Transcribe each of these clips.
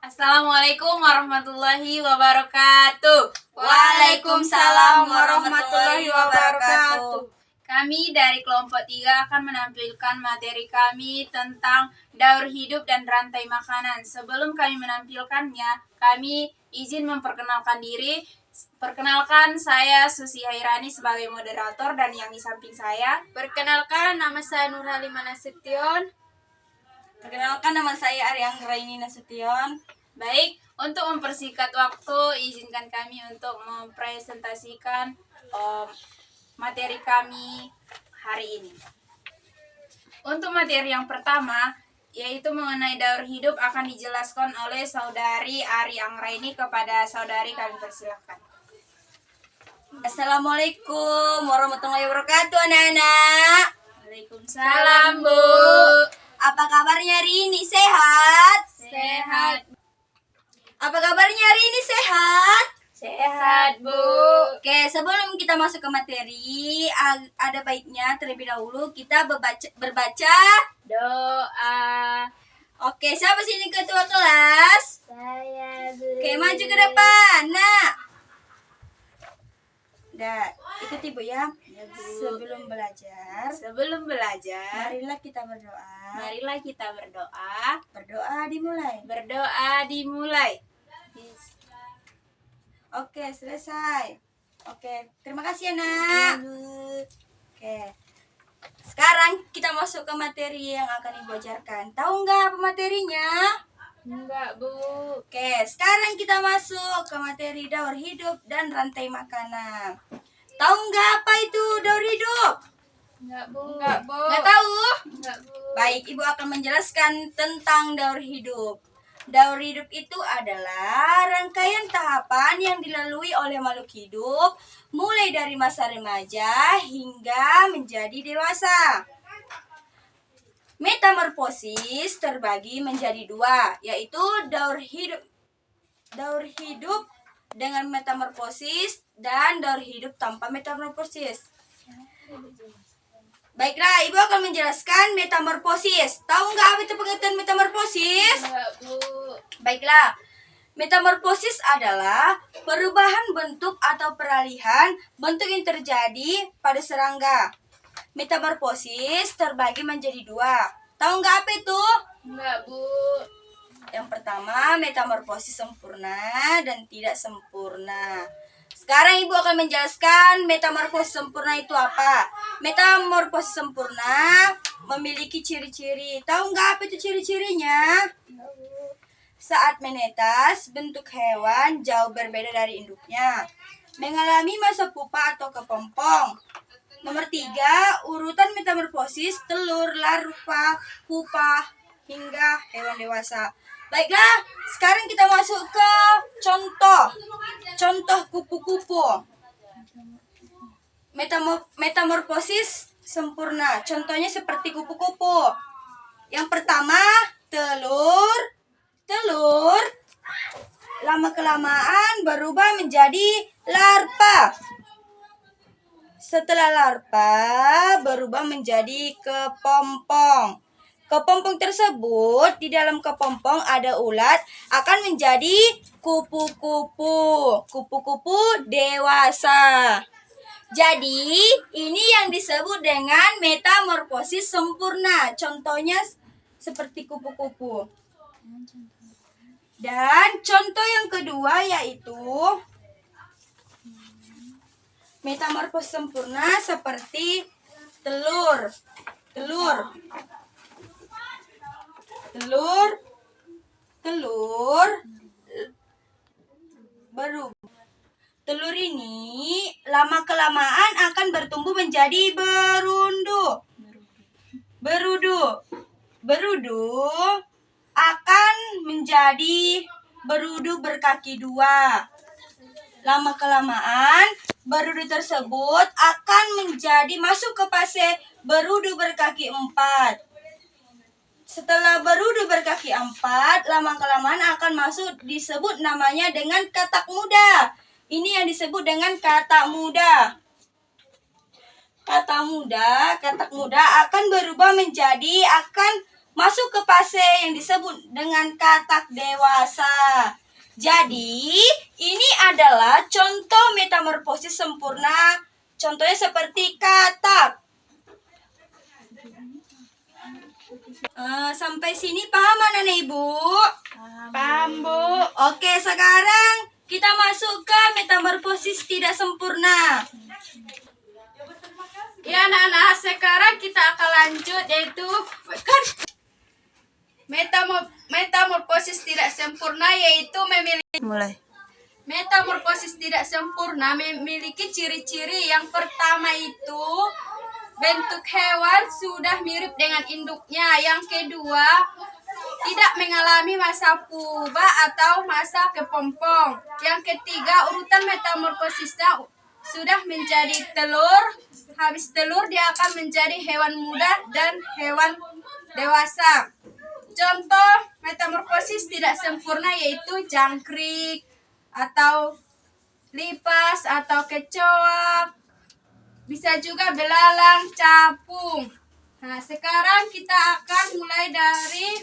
Assalamualaikum warahmatullahi wabarakatuh. Waalaikumsalam warahmatullahi wabarakatuh. Kami dari kelompok 3 akan menampilkan materi kami tentang daur hidup dan rantai makanan. Sebelum kami menampilkannya, kami izin memperkenalkan diri. Perkenalkan, saya Susi Hairani sebagai moderator dan yang di samping saya. Perkenalkan, nama saya Nur Halimah Nasution. Perkenalkan, nama saya Aryang Raini Nasution. Baik, untuk mempersingkat waktu, izinkan kami untuk mempresentasikan materi kami hari ini. Untuk materi yang pertama, yaitu mengenai daur hidup, akan dijelaskan oleh Saudari Ari Anggraini. Kepada saudari kami persilahkan. Assalamualaikum warahmatullahi wabarakatuh, anak-anak. Waalaikumsalam, Bu. Apa kabarnya hari ini? Sehat? Sehat. Apa kabarnya hari ini? Sehat? Sehat, Bu. Oke, sebelum kita masuk ke materi, ada baiknya terlebih dahulu kita berbaca Doa. Oke, siapa sini ketua kelas? Saya, Bu. Oke, maju ke depan. Nah, udah, ikut ibu ya. Sebelum belajar, marilah kita berdoa. Marilah kita berdoa. Berdoa dimulai. Berdoa dimulai. Oke, selesai. Oke, terima kasih, Nak. Oke. Sekarang kita masuk ke materi yang akan Ibu ajarkan. Tahu nggak apa materinya? Enggak, Bu. Oke, sekarang kita masuk ke materi daur hidup dan rantai makanan. Tahu nggak apa itu daur hidup? Enggak, Bu. Nggak tahu? Enggak, Bu. Baik, Ibu akan menjelaskan tentang daur hidup. Daur hidup itu adalah rangkaian tahapan yang dilalui oleh makhluk hidup mulai dari masa remaja hingga menjadi dewasa. Metamorfosis terbagi menjadi dua, yaitu daur hidup dengan metamorfosis dan daur hidup tanpa metamorfosis. Baiklah, Ibu akan menjelaskan metamorfosis. Tahu nggak apa itu pengertian metamorfosis? Enggak, Bu. Baiklah, metamorfosis adalah perubahan bentuk atau peralihan bentuk yang terjadi pada serangga. Metamorfosis terbagi menjadi dua. Tahu nggak apa itu? Enggak, Bu. Yang pertama, metamorfosis sempurna dan tidak sempurna. Sekarang Ibu akan menjelaskan metamorfosis sempurna itu apa. Metamorfosis sempurna memiliki ciri-ciri. Tahu nggak apa itu ciri-cirinya? Saat menetas, bentuk hewan jauh berbeda dari induknya. Mengalami masa pupa atau kepompong. Nomor 3, urutan metamorfosis telur, larva, pupa, hingga hewan dewasa. Baiklah, sekarang kita masuk ke contoh kupu-kupu. Metamorfosis sempurna. Contohnya seperti kupu-kupu. Yang pertama, telur. Lama-kelamaan berubah menjadi larva. Setelah larva berubah menjadi kepompong. Kepompong tersebut, di dalam kepompong ada ulat, akan menjadi kupu-kupu. Kupu-kupu dewasa. Jadi, ini yang disebut dengan metamorfosis sempurna. Contohnya seperti kupu-kupu. Dan contoh yang kedua yaitu metamorfosis sempurna seperti telur. Telur ini lama-kelamaan akan bertumbuh menjadi berudu akan menjadi berudu berkaki dua. Lama-kelamaan berudu tersebut akan masuk ke fase berudu berkaki 4. Setelah berudu berkaki 4, lama-kelamaan akan masuk disebut namanya dengan katak muda. Ini yang disebut dengan katak muda. Katak muda akan berubah menjadi masuk ke fase yang disebut dengan katak dewasa. Jadi, ini adalah contoh metamorfosis sempurna. Contohnya seperti katak. Sampai sini paham anak-anak Ibu? Paham, Bu. Oke, sekarang kita masuk ke metamorfosis tidak sempurna. Ya anak-anak, sekarang kita akan lanjut yaitu kan metamorfosis tidak sempurna yaitu Mulai. metamorfosis tidak sempurna memiliki ciri-ciri. Yang pertama itu bentuk hewan sudah mirip dengan induknya. Yang kedua, tidak mengalami masa puba atau masa kepompong. Yang ketiga, urutan metamorfosisnya sudah menjadi telur. Habis telur dia akan menjadi hewan muda dan hewan dewasa. Contoh metamorfosis tidak sempurna yaitu jangkrik atau lipas atau kecoa. Bisa juga belalang, capung. Nah, sekarang kita akan mulai dari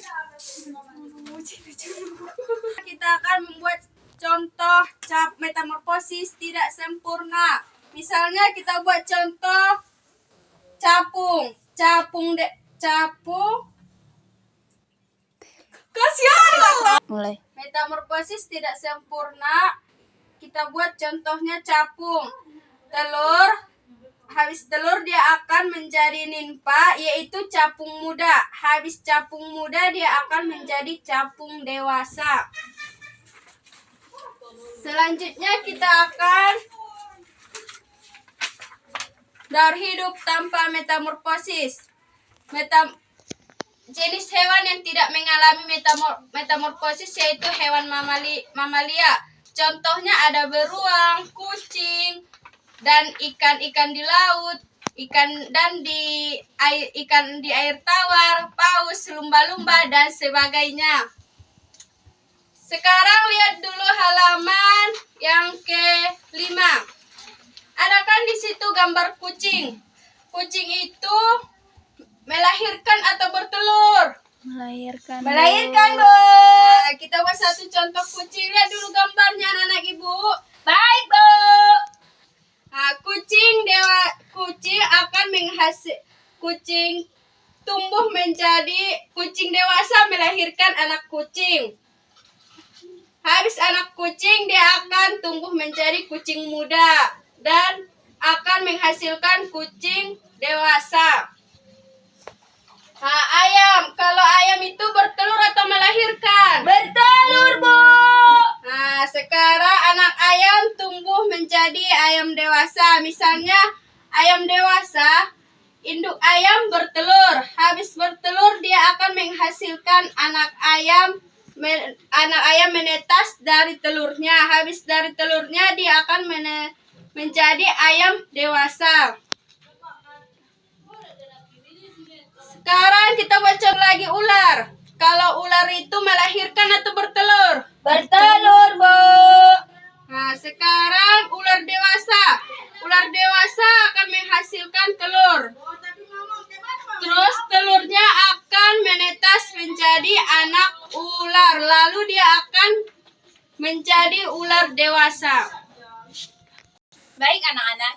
kita akan membuat contoh metamorfosis tidak sempurna. Misalnya kita buat contoh capung. Capung. Kasihan. Mulai. Metamorfosis tidak sempurna. Kita buat contohnya capung. Telur. Habis telur dia akan menjadi nimpa, yaitu capung muda. Habis capung muda dia akan menjadi capung dewasa. Selanjutnya kita akan dari hidup tanpa metamorfosis. Jenis hewan yang tidak mengalami metamorfosis yaitu hewan mamalia. Contohnya ada beruang, kucing, dan ikan-ikan di laut, ikan di air tawar, paus, lumba-lumba, dan sebagainya. Sekarang lihat dulu halaman yang ke-5. Ada kan di situ gambar kucing. Kucing itu melahirkan atau bertelur? Melahirkan, Bu. Bu. Kita buat satu contoh kucing. Lihat dulu gambarnya anak-anak Ibu. Baik, Bu. Nah, kucing akan kucing tumbuh menjadi kucing dewasa, melahirkan anak kucing. Habis anak kucing dia akan tumbuh menjadi kucing muda dan akan menghasilkan kucing dewasa. Nah, ayam. Kalau ayam itu bertelur atau melahirkan? Bertelur, Bu. Nah, sekarang anak ayam tumbuh menjadi ayam dewasa. Misalnya ayam dewasa, induk ayam bertelur. Habis bertelur dia akan menghasilkan anak ayam menetas dari telurnya. Habis dari telurnya dia akan menjadi ayam dewasa. Sekarang kita baca lagi ular. Kalau ular itu melahirkan atau bertelur? Bertelur, Bu. Nah, sekarang ular dewasa. Ular dewasa akan menghasilkan telur. Terus telurnya akan menetas menjadi anak ular. Lalu dia akan menjadi ular dewasa. Baik anak-anak,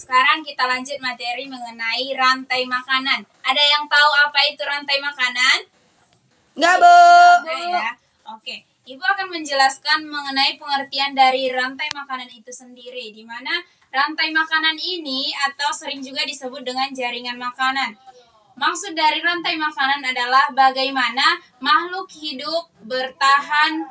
sekarang kita lanjut materi mengenai rantai makanan. Ada yang tahu apa itu rantai makanan? Enggak, Bu. Nah, ya. Oke, Ibu akan menjelaskan mengenai pengertian dari rantai makanan itu sendiri, di mana rantai makanan ini atau sering juga disebut dengan jaringan makanan. Maksud dari rantai makanan adalah bagaimana makhluk hidup bertahan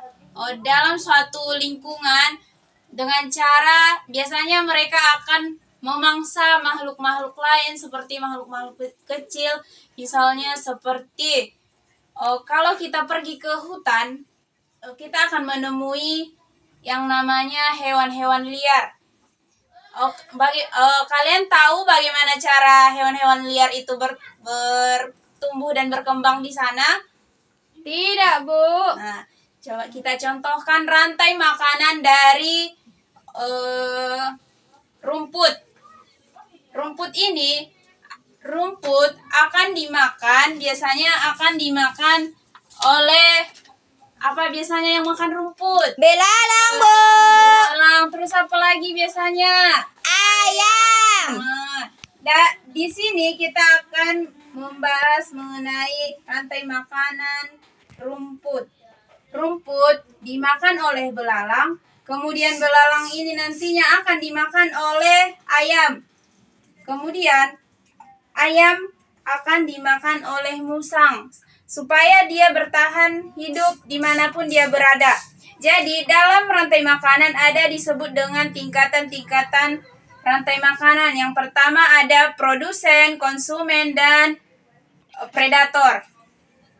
dalam suatu lingkungan dengan cara biasanya mereka akan memangsa makhluk-makhluk lain seperti makhluk-makhluk kecil, misalnya seperti kalau kita pergi ke hutan, kita akan menemui yang namanya hewan-hewan liar. Kalian tahu bagaimana cara hewan-hewan liar itu bertumbuh dan berkembang di sana? Tidak, Bu. Nah, coba kita contohkan rantai makanan dari rumput. Rumput ini rumput akan dimakan, biasanya akan dimakan oleh apa biasanya yang makan rumput? Belalang, Bu. Belalang. Terus apa lagi biasanya? Ayam. Di sini kita akan membahas mengenai rantai makanan rumput. Rumput dimakan oleh belalang, kemudian belalang ini nantinya akan dimakan oleh ayam. Kemudian ayam akan dimakan oleh musang supaya dia bertahan hidup dimanapun dia berada. Jadi dalam rantai makanan ada disebut dengan tingkatan-tingkatan rantai makanan. Yang pertama ada produsen, konsumen, dan predator.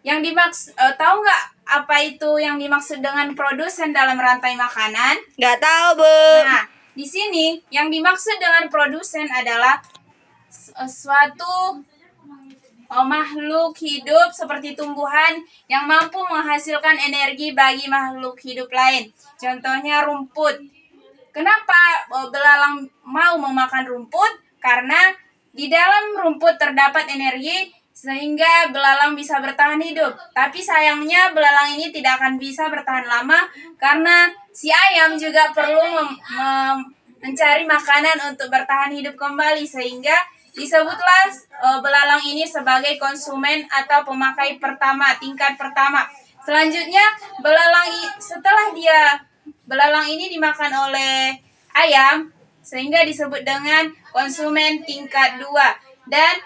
Yang tahu nggak apa itu yang dimaksud dengan produsen dalam rantai makanan? Nggak tahu, Bu. Nah, di sini yang dimaksud dengan produsen adalah suatu makhluk hidup seperti tumbuhan yang mampu menghasilkan energi bagi makhluk hidup lain. Contohnya rumput. Kenapa belalang mau memakan rumput? Karena di dalam rumput terdapat energi sehingga belalang bisa bertahan hidup. Tapi sayangnya belalang ini tidak akan bisa bertahan lama karena si ayam juga perlu mencari makanan untuk bertahan hidup kembali, sehingga disebutlah belalang ini sebagai konsumen atau pemakai pertama, tingkat pertama. Selanjutnya belalang ini dimakan oleh ayam sehingga disebut dengan konsumen tingkat 2. Dan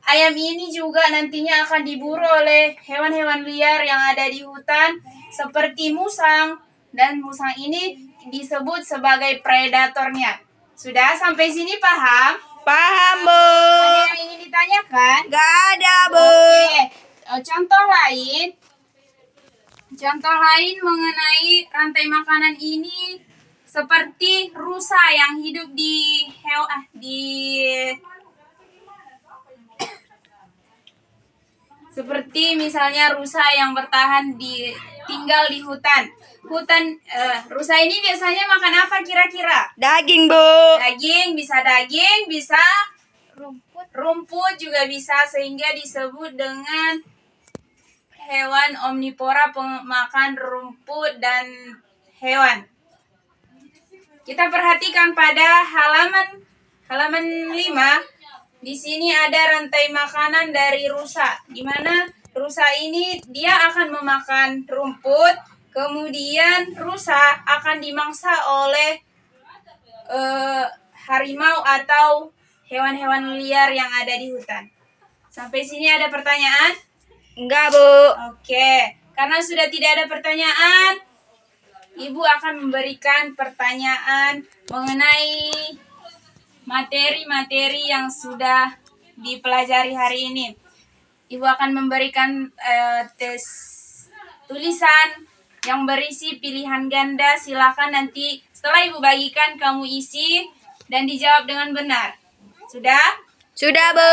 ayam ini juga nantinya akan diburu oleh hewan-hewan liar yang ada di hutan seperti musang, dan musang ini disebut sebagai predatornya. Sudah sampai sini paham? Paham, Bu. Ada yang ingin ditanyakan? Nggak ada, Bu. Oke. Contoh lain mengenai rantai makanan ini seperti rusa yang hidup seperti misalnya rusa yang tinggal di hutan. Rusa ini biasanya makan apa kira-kira? Daging, Bu. Daging, bisa rumput juga bisa, sehingga disebut dengan hewan omnivora, pemakan rumput dan hewan. Kita perhatikan pada halaman 5. Di sini ada rantai makanan dari rusa, di mana rusa ini dia akan memakan rumput, kemudian rusa akan dimangsa oleh harimau atau hewan-hewan liar yang ada di hutan. Sampai sini ada pertanyaan? Enggak, Bu. Oke, karena sudah tidak ada pertanyaan, Ibu akan memberikan pertanyaan mengenai materi-materi yang sudah dipelajari hari ini. Ibu akan memberikan tes tulisan yang berisi pilihan ganda. Silakan nanti setelah Ibu bagikan kamu isi dan dijawab dengan benar. Sudah? Sudah, Bu.